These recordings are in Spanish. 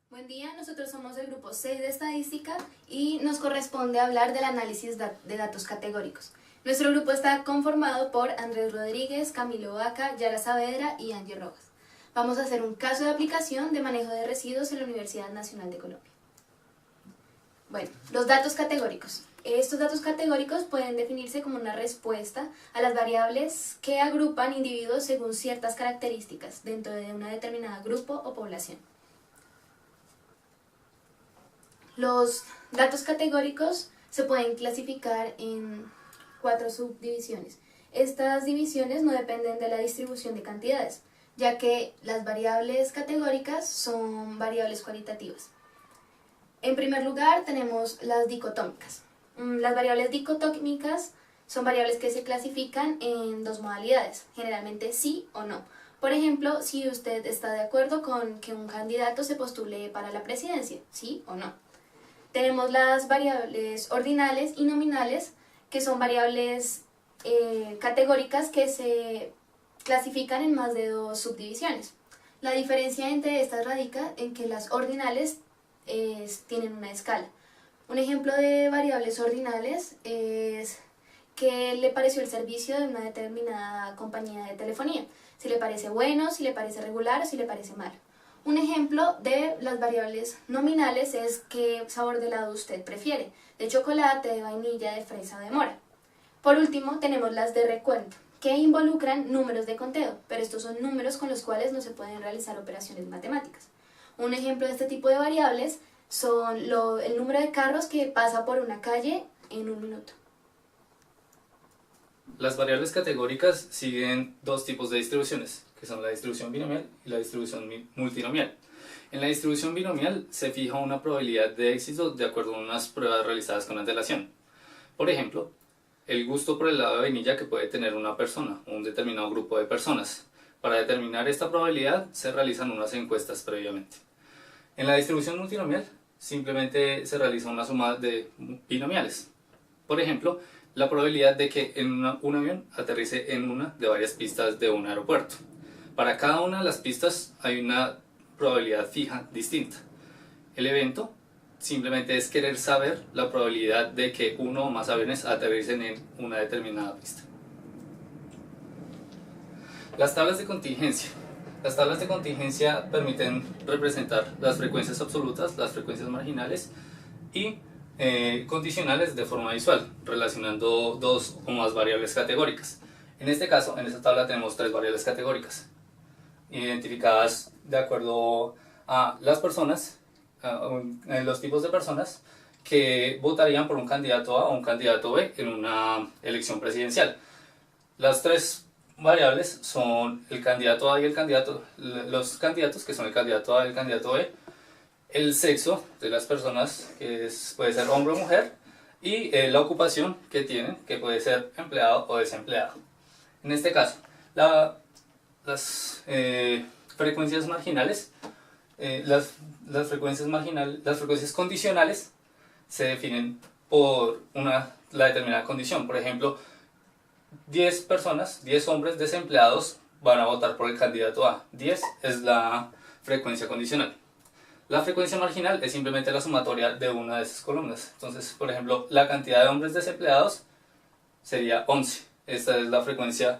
Buen día, nosotros somos el grupo 6 de Estadística y nos corresponde hablar del análisis de datos categóricos. Nuestro grupo está conformado por Andrés Rodríguez, Camilo Vaca, Yara Saavedra y Angie Rojas. Vamos a hacer un caso de aplicación de manejo de residuos en la Universidad Nacional de Colombia. Bueno, los datos categóricos. Estos datos categóricos pueden definirse como una respuesta a las variables que agrupan individuos según ciertas características dentro de una determinada grupo o población. Los datos categóricos se pueden clasificar en 4 subdivisiones. Estas divisiones no dependen de la distribución de cantidades, ya que las variables categóricas son variables cualitativas. En primer lugar tenemos las dicotómicas. Las variables dicotómicas son variables que se clasifican en 2 modalidades, generalmente sí o no. Por ejemplo, si usted está de acuerdo con que un candidato se postule para la presidencia, sí o no. Tenemos las variables ordinales y nominales, que son variables categóricas que se clasifican en más de 2 subdivisiones. La diferencia entre estas radica en que las ordinales tienen una escala. Un ejemplo de variables ordinales es qué le pareció el servicio de una determinada compañía de telefonía, si le parece bueno, si le parece regular o si le parece malo. Un ejemplo de las variables nominales es qué sabor de helado usted prefiere, de chocolate, de vainilla, de fresa o de mora. Por último, tenemos las de recuento, que involucran números de conteo, pero estos son números con los cuales no se pueden realizar operaciones matemáticas. Un ejemplo de este tipo de variables son el número de carros que pasa por una calle en un minuto. Las variables categóricas siguen 2 tipos de distribuciones, que son la distribución binomial y la distribución multinomial. En la distribución binomial se fija una probabilidad de éxito de acuerdo a unas pruebas realizadas con antelación. Por ejemplo, el gusto por el helado de vainilla que puede tener una persona o un determinado grupo de personas. Para determinar esta probabilidad se realizan unas encuestas previamente. En la distribución multinomial simplemente se realiza una suma de binomiales. Por ejemplo, la probabilidad de que un avión aterrice en una de varias pistas de un aeropuerto. Para cada una de las pistas hay una probabilidad fija distinta. El evento simplemente es querer saber la probabilidad de que uno o más aviones aterricen en una determinada pista. Las tablas de contingencia. Las tablas de contingencia permiten representar las frecuencias absolutas, las frecuencias marginales y condicionales de forma visual, relacionando 2 o más variables categóricas. En este caso, en esta tabla tenemos 3 variables categóricas, identificadas de acuerdo a las personas, los tipos de personas que votarían por un candidato A o un candidato B en una elección presidencial. Las 3 variables son el candidato A y los candidatos que son el candidato A y el candidato B, el sexo de las personas, que puede ser hombre o mujer, y la ocupación que tienen, que puede ser empleado o desempleado. En este caso, las frecuencias marginales, las frecuencias condicionales se definen por la determinada condición. Por ejemplo, 10 personas, 10 hombres desempleados van a votar por el candidato A. 10 es la frecuencia condicional. La frecuencia marginal es simplemente la sumatoria de una de esas columnas. Entonces, por ejemplo, la cantidad de hombres desempleados sería 11. Esta es la frecuencia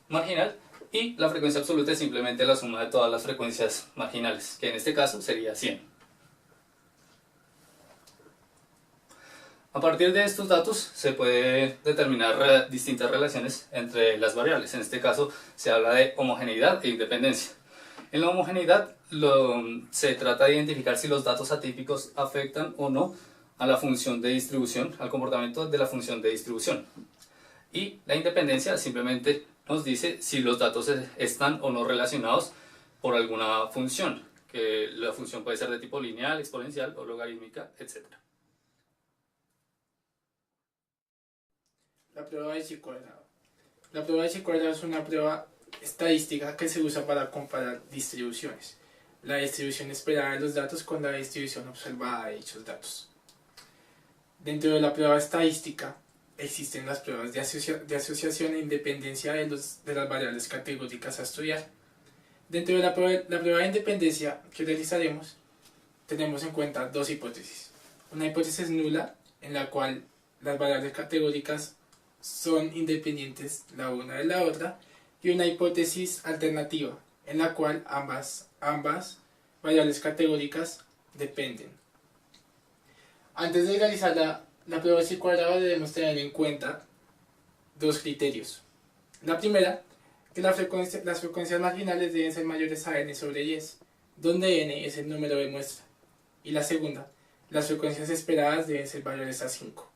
marginal. Y la frecuencia absoluta es simplemente la suma de todas las frecuencias marginales, que en este caso sería 100. A partir de estos datos se puede determinar distintas relaciones entre las variables. En este caso se habla de homogeneidad e independencia. En la homogeneidad se trata de identificar si los datos atípicos afectan o no a la función de distribución, al comportamiento de la función de distribución. Y la independencia simplemente nos dice si los datos están o no relacionados por alguna función, que la función puede ser de tipo lineal, exponencial o logarítmica, etc. La prueba de chi cuadrado. La prueba de chi cuadrado es una prueba estadística que se usa para comparar distribuciones. La distribución esperada de los datos con la distribución observada de dichos datos. Dentro de la prueba estadística existen las pruebas de asociación e independencia de las variables categóricas a estudiar. Dentro de la prueba de independencia que realizaremos, tenemos en cuenta dos hipótesis. Una hipótesis nula, en la cual las variables categóricas son independientes la una de la otra, y una hipótesis alternativa, en la cual ambas variables categóricas dependen. Antes de realizar la prueba de C cuadrado debemos tener en cuenta dos criterios. La primera, que las frecuencias marginales deben ser mayores a n sobre 10, donde n es el número de muestra. Y la segunda, las frecuencias esperadas deben ser mayores a 5.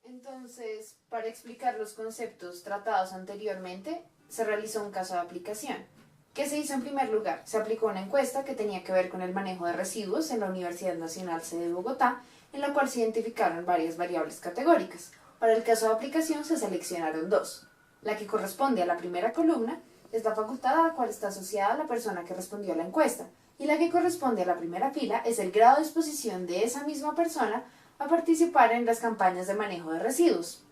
Entonces, para explicar los conceptos tratados anteriormente, se realizó un caso de aplicación. ¿Qué se hizo en primer lugar? Se aplicó una encuesta que tenía que ver con el manejo de residuos en la Universidad Nacional sede de Bogotá, en la cual se identificaron varias variables categóricas. Para el caso de aplicación se seleccionaron dos. La que corresponde a la primera columna es la facultad a la cual está asociada la persona que respondió a la encuesta, y la que corresponde a la primera fila es el grado de exposición de esa misma persona a participar en las campañas de manejo de residuos,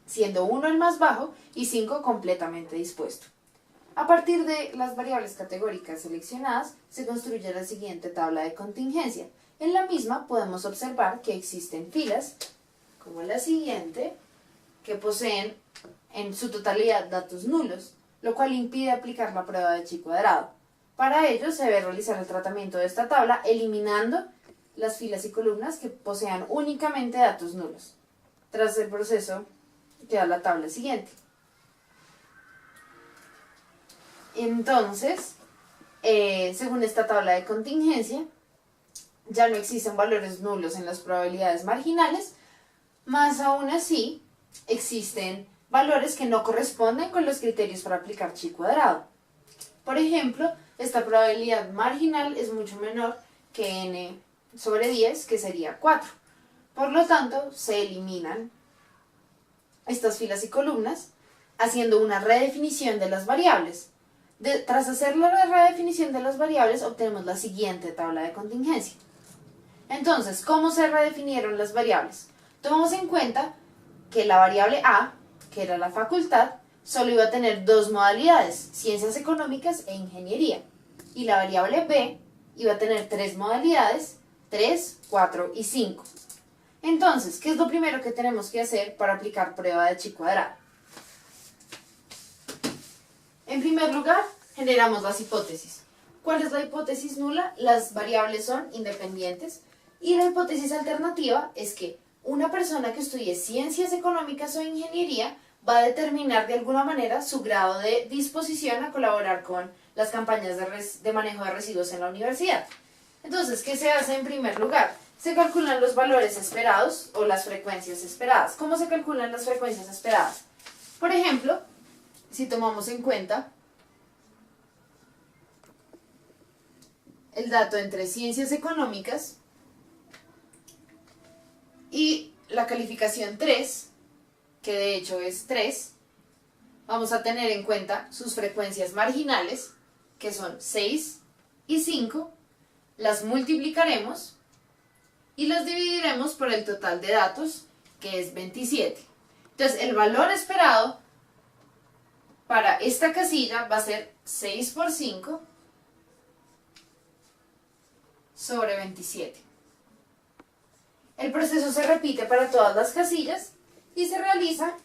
siendo 1 el más bajo y 5 completamente dispuesto. A partir de las variables categóricas seleccionadas, se construye la siguiente tabla de contingencia. En la misma podemos observar que existen filas, como la siguiente, que poseen en su totalidad datos nulos, lo cual impide aplicar la prueba de chi cuadrado. Para ello se debe realizar el tratamiento de esta tabla eliminando las filas y columnas que posean únicamente datos nulos. Tras el proceso queda la tabla siguiente. Entonces, según esta tabla de contingencia, ya no existen valores nulos en las probabilidades marginales, más aún así existen valores que no corresponden con los criterios para aplicar chi cuadrado. Por ejemplo, esta probabilidad marginal es mucho menor que n sobre 10, que sería 4. Por lo tanto, se eliminan estas filas y columnas, haciendo una redefinición de las variables. Tras hacer la redefinición de las variables, obtenemos la siguiente tabla de contingencia. Entonces, ¿cómo se redefinieron las variables? Tomamos en cuenta que la variable A, que era la facultad, solo iba a tener dos modalidades, ciencias económicas e ingeniería. Y la variable B iba a tener tres modalidades, 3, 4 y 5. Entonces, ¿qué es lo primero que tenemos que hacer para aplicar prueba de chi cuadrado? En primer lugar, generamos las hipótesis. ¿Cuál es la hipótesis nula? Las variables son independientes. Y la hipótesis alternativa es que una persona que estudie ciencias económicas o ingeniería va a determinar de alguna manera su grado de disposición a colaborar con las campañas de manejo de residuos en la universidad. Entonces, ¿qué se hace en primer lugar? Se calculan los valores esperados o las frecuencias esperadas. ¿Cómo se calculan las frecuencias esperadas? Por ejemplo, si tomamos en cuenta el dato entre ciencias económicas y la calificación 3, que de hecho es 3, vamos a tener en cuenta sus frecuencias marginales, que son 6 y 5, las multiplicaremos y las dividiremos por el total de datos, que es 27. Entonces, el valor esperado para esta casilla va a ser 6 por 5 sobre 27. El proceso se repite para todas las casillas y se realiza,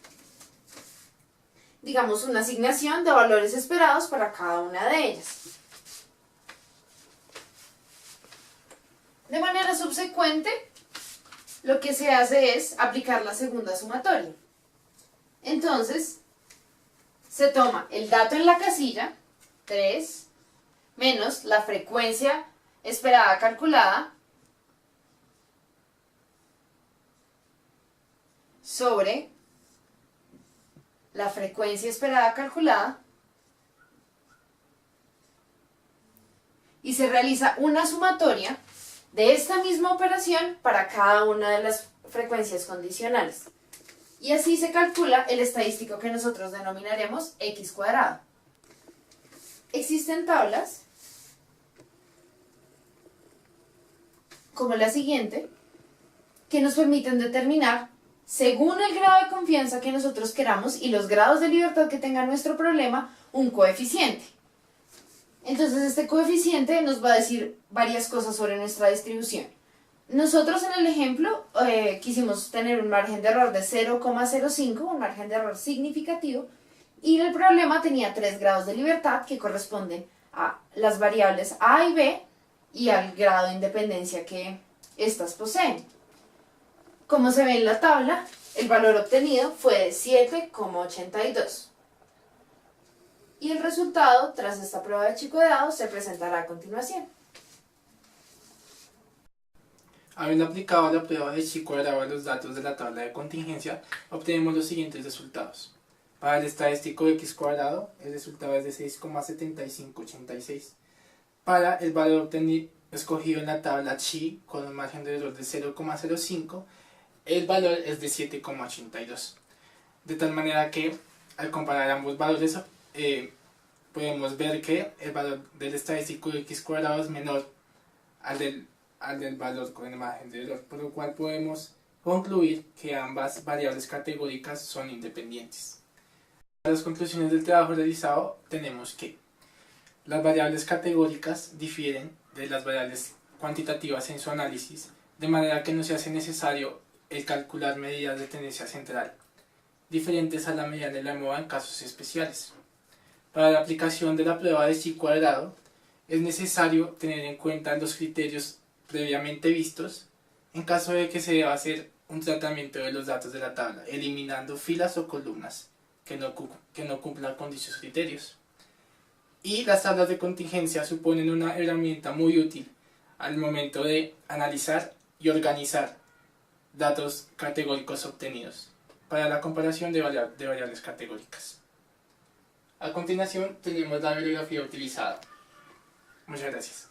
digamos, una asignación de valores esperados para cada una de ellas. De manera subsecuente, lo que se hace es aplicar la segunda sumatoria. Entonces, se toma el dato en la casilla, 3, menos la frecuencia esperada calculada, sobre la frecuencia esperada calculada, y se realiza una sumatoria de esta misma operación para cada una de las frecuencias condicionales. Y así se calcula el estadístico que nosotros denominaremos x cuadrado. Existen tablas como la siguiente que nos permiten determinar, según el grado de confianza que nosotros queramos y los grados de libertad que tenga nuestro problema, un coeficiente. Entonces este coeficiente nos va a decir varias cosas sobre nuestra distribución. Nosotros en el ejemplo quisimos tener un margen de error de 0,05, un margen de error significativo, y el problema tenía 3 grados de libertad que corresponden a las variables A y B y al grado de independencia que éstas poseen. Como se ve en la tabla, el valor obtenido fue de 7,82. Y el resultado, tras esta prueba de chico de dados, se presentará a continuación. Habiendo aplicado la prueba de chi cuadrado a los datos de la tabla de contingencia, obtenemos los siguientes resultados. Para el estadístico de x cuadrado, el resultado es de 6,7586. Para el valor escogido en la tabla chi, con un margen de error de 0,05, el valor es de 7,82. De tal manera que, al comparar ambos valores, podemos ver que el valor del estadístico de x cuadrado es menor al del valor con el margen de error, por lo cual podemos concluir que ambas variables categóricas son independientes. Para las conclusiones del trabajo realizado tenemos que las variables categóricas difieren de las variables cuantitativas en su análisis, de manera que no se hace necesario el calcular medidas de tendencia central, diferentes a la medida de la MOVA en casos especiales. Para la aplicación de la prueba de chi cuadrado, es necesario tener en cuenta los criterios previamente vistos en caso de que se deba hacer un tratamiento de los datos de la tabla, eliminando filas o columnas que no cumplan con dichos criterios. Y las tablas de contingencia suponen una herramienta muy útil al momento de analizar y organizar datos categóricos obtenidos para la comparación de variables categóricas. A continuación tenemos la bibliografía utilizada. Muchas gracias.